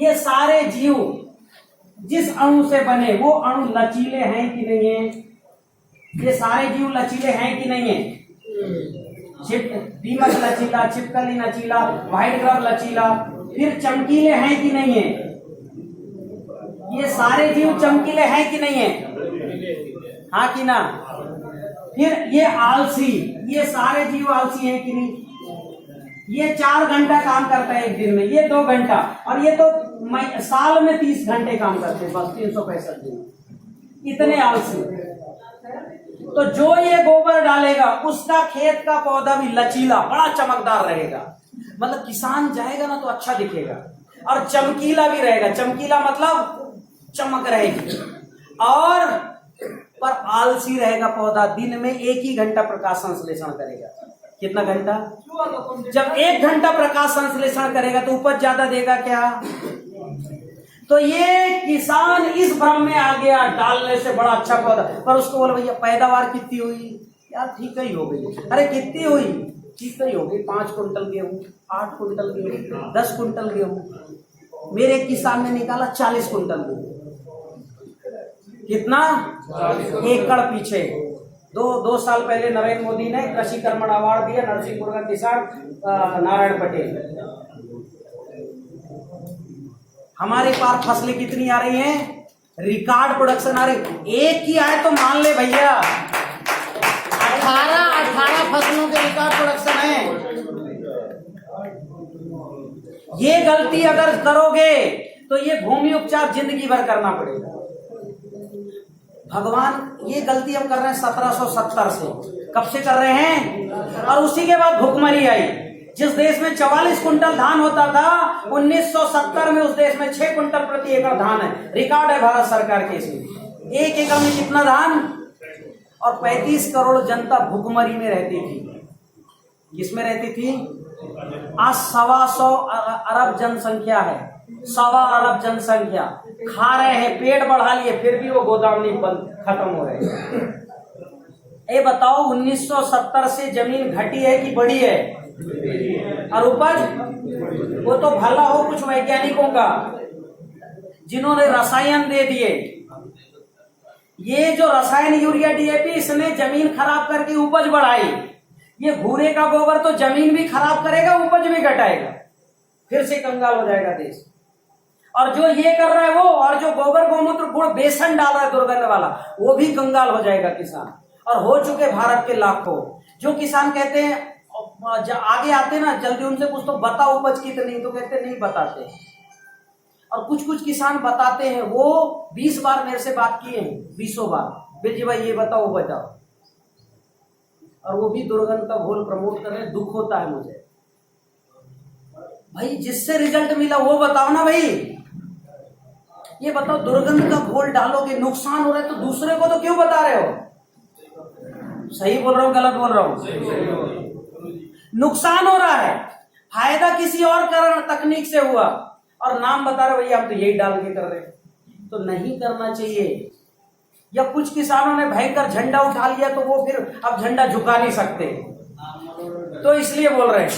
ये सारे जीव जिस अणु से बने वो अणु लचीले हैं कि नहीं है? ये सारे जीव लचीले हैं कि नहीं है? दीमक लचीला, छिपकली लचीला, व्हाइट ग्रब लचीला, फिर चमकीले हैं कि नहीं है? ये सारे जीव चमकीले हैं कि नहीं है? हाँ कि ना? फिर ये आलसी, ये सारे जीव आलसी हैं कि नहीं? ये 4 घंटा काम करता है एक दिन में, ये 2 घंटा, और ये तो साल में 30 घंटे काम करते हैं, बस 365 दिन। इतने आलसी। तो जो ये गोबर डालेगा उसका खेत का पौधा भी लचीला, बड़ा चमकदार रहेगा। मतलब किसान जाएगा ना तो अच्छा दिखेगा, और चमकीला भी रहेगा। चमकीला मतलब चमक रहेगी। और पर आलसी रहेगा पौधा, दिन में 1 ही घंटा प्रकाश संश्लेषण करेगा। कितना घंटा? जब 1 घंटा प्रकाश संश्लेषण करेगा तो उपज ज्यादा देगा क्या? तो ये किसान इस भ्रम में आ गया, डालने से बड़ा अच्छा पौधा, पर उसको बोला भैया पैदावार कितनी हुई? यार ठीक ही हो गई। अरे कितनी हुई? ठीक ही हो गई, 5 कुंटल गेहूं, 8 कुंटल गेहूं, 10 कुंटल गेहूं। मेरे किसान ने निकाला 40 कुंटल गेहूं। कितना? 1 एकड़ पीछे। 2 साल पहले नरेंद्र मोदी ने कृषि कर्मण अवार्ड दिया नरसिंहपुर का किसान नारायण पटेल। हमारे पास फसलें कितनी आ रही हैं? रिकॉर्ड प्रोडक्शन आ रही। एक ही आए तो मान ले भैया 18 फसलों के रिकॉर्ड प्रोडक्शन है। ये गलती अगर करोगे तो ये भूमि उपचार जिंदगी भर करना पड़ेगा। भगवान ये गलती हम कर रहे हैं 1770 से। कब से कर रहे हैं? और उसी के बाद भुखमरी आई। जिस देश में 44 कुंटल धान होता था, 1970 में उस देश में 6 कुंटल प्रति एकड़ धान है। रिकॉर्ड है भारत सरकार के इसमें। 1 एकड़ में कितना धान? और 35 करोड़ जनता भुखमरी में रहती थी। किसमें रहती थी? आज 125 अरब जनसंख्या है। 125 अरब जनसंख्या खा रहे हैं, पेट बढ़ा लिए, फिर भी वो गोदाम नहीं बंद, खत्म हो रहे हैं। ये बताओ 1970 से जमीन घटी है कि बढ़ी है? और उपज वो तो भला हो कुछ वैज्ञानिकों का जिन्होंने रसायन दे दिए। ये जो रसायन यूरिया डीएपी, इसने जमीन खराब करके उपज बढ़ाई। ये घूरे का गोबर तो जमीन भी खराब करेगा, उपज भी घटाएगा, फिर से कंगाल हो जाएगा देश। और जो ये कर रहा है वो, और जो गोबर गोमूत्र गुड़ बेसन डाल रहा है दुर्गंध वाला, वो भी कंगाल हो जाएगा किसान। और हो चुके भारत के लाखों। जो किसान कहते हैं आगे आते ना, जल्दी उनसे पूछ तो बता उपज कितनी, तो कहते नहीं बताते। और कुछ किसान बताते हैं, वो 20 बार मेरे से बात किए हैं, 20 बार, फिर जी भाई ये बताओ वो बताओ, और वो भी दुर्गंध का घोल प्रमोट कर रहे हैं। दुख होता है मुझे भाई, जिससे रिजल्ट मिला वो बताओ ना भाई। ये बताओ दुर्गंध का घोल डालोगे नुकसान हो रहा है तो दूसरे को तो क्यों बता रहे हो? सही बोल रहा हूं गलत बोल रहा हूं? नुकसान हो रहा है, फायदा किसी और कारण तकनीक से हुआ, और नाम बता रहे भैया हम तो यही डाल के कर रहे हैं। तो नहीं करना चाहिए। या कुछ किसानों ने भयंकर झंडा उठा लिया तो वो फिर अब झंडा झुका नहीं सकते, तो इसलिए बोल रहे हैं।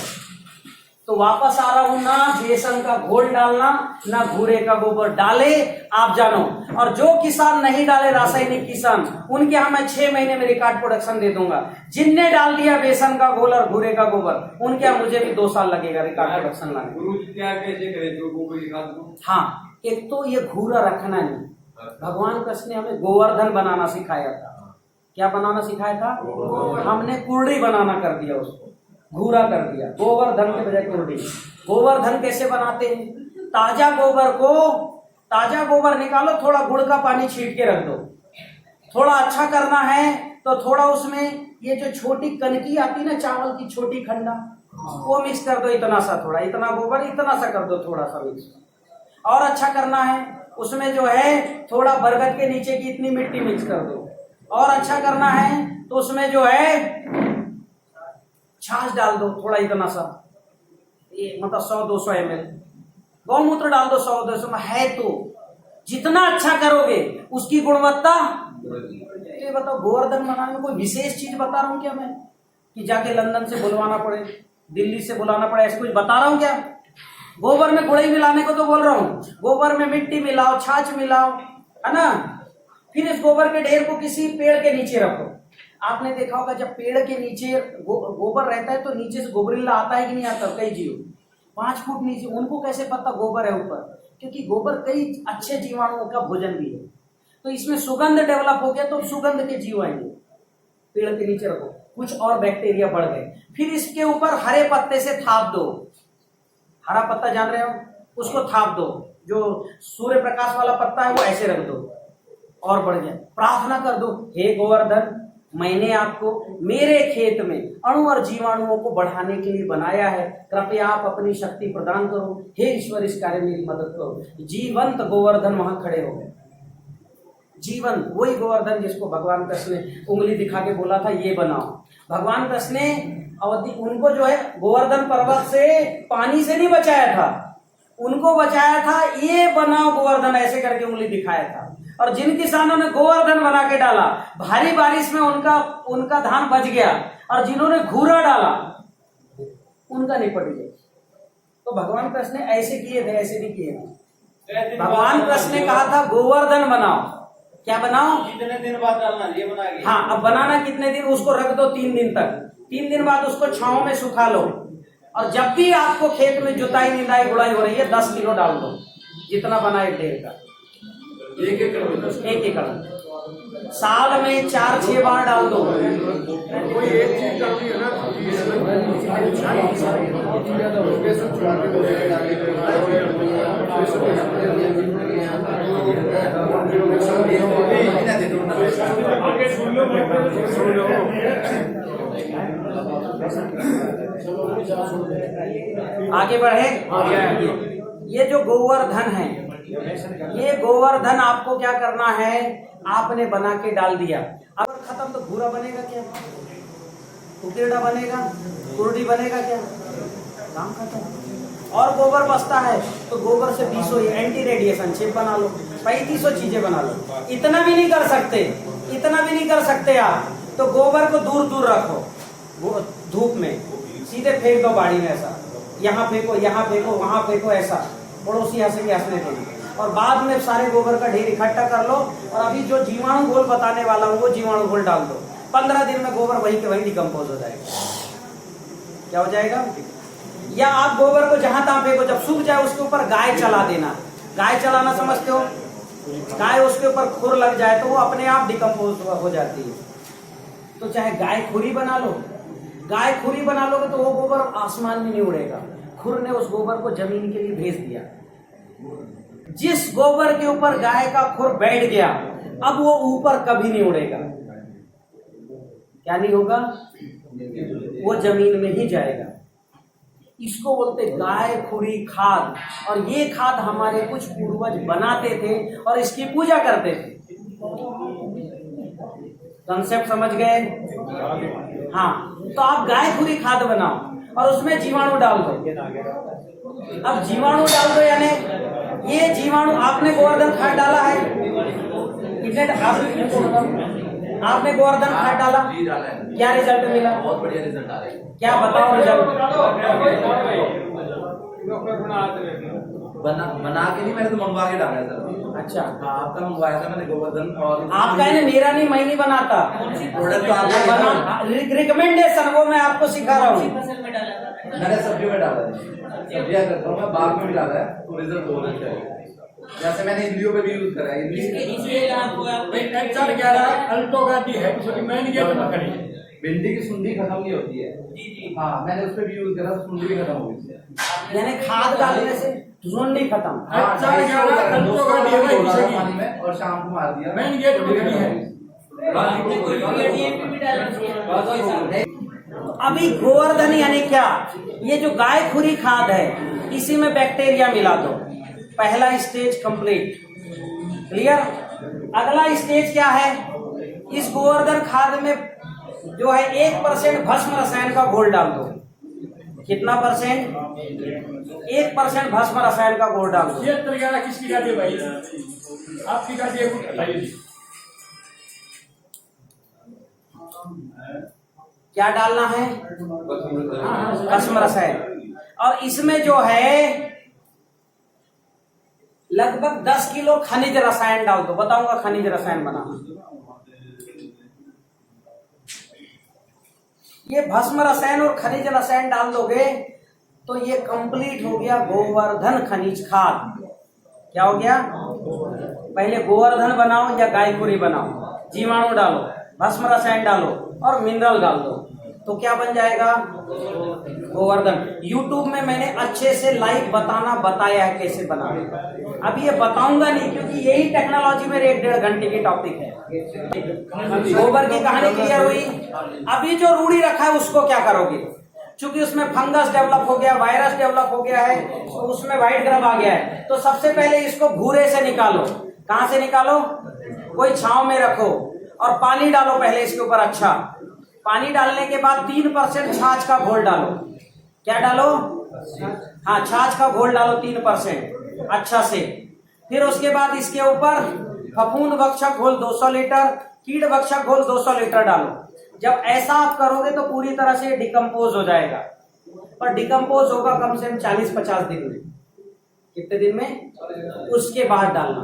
तो वापस आ रहा हूं, ना बेसन का घोल डालना, ना घूरे का गोबर डाले, आप जानो। और जो किसान नहीं डाले रासायनिक किसान, उनके यहां मैं 6 महीने में रिकॉर्ड प्रोडक्शन दे दूंगा। जिनने डाल दिया बेसन का घोल और घूरे का गोबर, उनके यहां मुझे भी 2 साल लगेगा रिकॉर्ड प्रोडक्शन लाने। गुरु जी क्या कैसे करें जो गोबर की खाद को? हाँ, एक तो ये घूरा रखना नहीं। भगवान कृष्ण ने हमें गोवर्धन बनाना सिखाया था। क्या बनाना सिखाया था? हमने कुर्डी बनाना कर दिया, उसको घूरा कर दिया, गोवर्धन के बजाय कुर्डी। गोवर्धन कैसे बनाते हैं? ताजा गोबर निकालो, थोड़ा गुड़ का पानी छीट के रख दो। थोड़ा अच्छा करना है तो थोड़ा उसमें ये जो छोटी कनकी आती ना, चावल की छोटी खंडा, वो मिक्स कर दो, इतना सा, थोड़ा इतना गोबर इतना सा कर दो, थोड़ा सा मिक्स। और अच्छा करना है उसमें जो है थोड़ा बरगद के नीचे की इतनी मिट्टी मिक्स कर दो। और अच्छा करना है तो उसमें जो है छाछ डाल दो, थोड़ा इतना सा, ये मतलब 100-200 ml। गौमूत्र डाल दो 100-200 में है। तो जितना अच्छा करोगे उसकी गुणवत्ता। ये बताओ, गोवर्धन बनाने में कोई विशेष चीज बता रहा हूँ क्या मैं, कि जाके लंदन से बुलवाना पड़े, दिल्ली से बुलाना पड़े, ऐसे कुछ बता रहा हूँ क्या? गोबर में गुड़ई मिलाने को तो बोल रहा हूँ। गोबर में मिट्टी मिलाओ, छाछ मिलाओ, है ना। फिर इस गोबर के ढेर को किसी पेड़ के नीचे रखो। आपने देखा होगा जब पेड़ के नीचे गोबर रहता है तो नीचे से गोबरिल्ला आता है कि नहीं आता? कई जीव 5 फुट नीचे, उनको कैसे पता गोबर है ऊपर? क्योंकि गोबर कई अच्छे जीवाणुओं का भोजन भी है। तो इसमें सुगंध डेवलप हो गया तो सुगंध के जीव आएंगे। पेड़ के नीचे रखो, कुछ और बैक्टीरिया बढ़ गए। फिर इसके ऊपर हरे पत्ते से थाप दो। हरा पत्ता जान रहे हो, उसको थाप दो। जो सूर्य प्रकाश वाला पत्ता है वो ऐसे रख दो, और बढ़ गया। प्रार्थना कर दो, हे गोवर्धन, मैंने आपको मेरे खेत में अणु और जीवाणुओं को बढ़ाने के लिए बनाया है, कृपया आप अपनी शक्ति प्रदान करो। हे ईश्वर, इस कार्य में मेरी मदद करो। जीवंत गोवर्धन वहां खड़े हो गए। जीवंत वही गोवर्धन जिसको भगवान कृष्ण ने उंगली दिखा के बोला था ये बनाओ। भगवान कृष्ण ने उनको जो है गोवर्धन पर्वत से पानी से नहीं बचाया था, उनको बचाया था ये बनाओ गोवर्धन, ऐसे करके उंगली दिखाया था। और जिन किसानों ने गोवर्धन बना के डाला, भारी बारिश में उनका धान बच गया, और जिन्होंने घूरा डाला उनका निपट गया। तो भगवान कृष्ण ने ऐसे किए थे, ऐसे नहीं किए थे। भगवान कृष्ण ने कहा था गोवर्धन बनाओ। क्या बनाओ? कितने दिन बाद डालना ये बना के? हाँ, अब बनाना कितने दिन? उसको रख दो 3 दिन तक। 3 दिन बाद उसको छांव में सुखा लो, और जब भी आपको खेत में जुताई निंदाई गुड़ाई हो रही है 10 किलो डाल दो, जितना बनाए ढेर का। 1 एकड़? 1 एकड़। साल में 4-6 बार डाल दो। कोई एक चीज डालनी है ना, आगे बढ़े। ये जो गोवर्धन है, ये गोवर्धन आपको क्या करना है, आपने बना के डाल दिया। अब खत्म तो भूरा बनेगा क्या? कुकेड़ा बनेगा, कुर्डी बनेगा क्या? काम खत्म। और गोबर बचता है तो गोबर से 200 एंटी रेडिएशन चिप बना लो, 3500 चीजें बना लो। इतना भी नहीं कर सकते, इतना भी नहीं कर सकते आप, तो गोबर को दूर दूर रखो, धूप में सीधे फेंक दो बाड़ी में। ऐसा यहाँ फेंको, यहाँ फेंको, वहां फेंको, ऐसा पड़ोसी हंसेंगे, हंसने देंगे। और बाद में सारे गोबर का ढेर इकट्ठा कर लो, और अभी जो जीवाणु घोल बताने वाला हूँ वो जीवाणु घोल डाल दो। 15 दिन में गोबर वहीं के वहीं डिकम्पोज हो जाएगा। क्या हो जाएगा? या आप गोबर को जहां तहां फेंको, जब सूख जाए उसके ऊपर गाय चला देना। गाय चलाना समझते हो? गाय उसके ऊपर खुर लग जाए तो वो अपने आप डिकम्पोज हो जाती है। तो चाहे गाय खुरी बना लो, गाय खुरी बना लोगे तो वो गोबर आसमान में नहीं उड़ेगा। खुर ने उस गोबर को जमीन के लिए भेज दिया। जिस गोबर के ऊपर गाय का खुर बैठ गया, अब वो ऊपर कभी नहीं उड़ेगा। क्या नहीं होगा? वो जमीन में ही जाएगा। इसको बोलते गाय खुरी खाद। और ये खाद हमारे कुछ पूर्वज बनाते थे और इसकी पूजा करते थे। कंसेप्ट समझ गए? हाँ, तो आप गाय खुरी खाद बनाओ और उसमें जीवाणु डाल दो। अब जीवाणु डाल दो, यानी ये जीवाणु आपने गोवर्धन खाद डाला है, आपने गोवर्धन खाद डाला, जी डाला है, क्या रिजल्ट मिला? बहुत बढ़िया रिजल्ट आ रहा है। क्या बताओ रिजल्ट? बना के नहीं, मैंने तो मंगवा के डाला है सर। अच्छा, हाँ, आपका मंगवाया था मैंने गोवर्धन, और आपका है ना, मेरा नहीं, मैं नहीं बनाता प्रोडक्ट तो आपका बना, रिकमेंडेशन वो मैं आपको सिखा रहा हूँ। मैंने सब्जियों में डाला है, सब्जियां करता हूँ मैं, बाग में भी डाला है, तो रिजल्ट बहुत अच्छा है। जैसे मैंने इडलियों पे भी यूज करा है, अल्टोगाटी है, मैंने ये तो करी भिंडी की सुंडी खत्म नहीं होती है। हाँ, मैंने उस पर भी यूज करा, सुंडी भी खत्म हो गई। यानी खाद डालने से सुंडी खत्म। हाँ, अच्छा, पानी में और शाम को मार दिया। मैंने गेट में करी है। अभी गोवर्धन यानी क्या? ये जो गाय खुरी खाद है, इसी में बैक्टीरिया मिला दो, पहला स्टेज कंप्लीट, क्लियर। अगला स्टेज क्या है? इस गोवर्धन खाद में जो है 1% भस्म रसायन का घोल डाल दो। कितना परसेंट? 1% भस्म रसायन का घोल डाल दो। ये तरीका किसकी गाड़ी है भाई? आपकी गाड़ी है, बताइए। क्या डालना है? भस्म रसायन। और इसमें जो है लगभग 10 किलो खनिज रसायन डाल दो। बताऊंगा खनिज रसायन बनाना। ये भस्म रसायन और खनिज रसायन डाल दोगे तो ये कंप्लीट हो गया गोवर्धन खनिज खाद। क्या हो गया? पहले गोवर्धन बनाओ या गाय खुरी बनाओ, जीवाणु डालो, भस्म रसायन डालो और मिनरल डाल दो, तो क्या बन जाएगा? गोवर्धन। YouTube में मैंने अच्छे से लाइव बताया है कैसे बनाना। अभी ये बताऊंगा नहीं, क्योंकि यही टेक्नोलॉजी मेरे 1-1.5 घंटे की टॉपिक है। गोबर की कहानी क्लियर हुई। अभी जो रूढ़ी रखा है उसको क्या करोगे? चूंकि उसमें फंगस डेवलप हो गया, वायरस डेवलप हो गया है, तो उसमें व्हाइट ग्रब आ गया है, तो सबसे पहले इसको घूरे से निकालो। कहां से निकालो? कोई छांव में रखो और पानी डालो पहले इसके ऊपर। अच्छा, पानी डालने के बाद 3% छाछ का घोल डालो। क्या डालो? हाँ, छाछ का घोल डालो 3% अच्छा से। फिर उसके बाद इसके ऊपर फफूंद भक्षक घोल 200 लीटर, कीट भक्षक घोल 200 लीटर डालो। जब ऐसा आप करोगे तो पूरी तरह से डिकम्पोज हो जाएगा, पर डिकम्पोज होगा कम से कम 40-50 दिन में। कितने दिन में? उसके बाद डालना।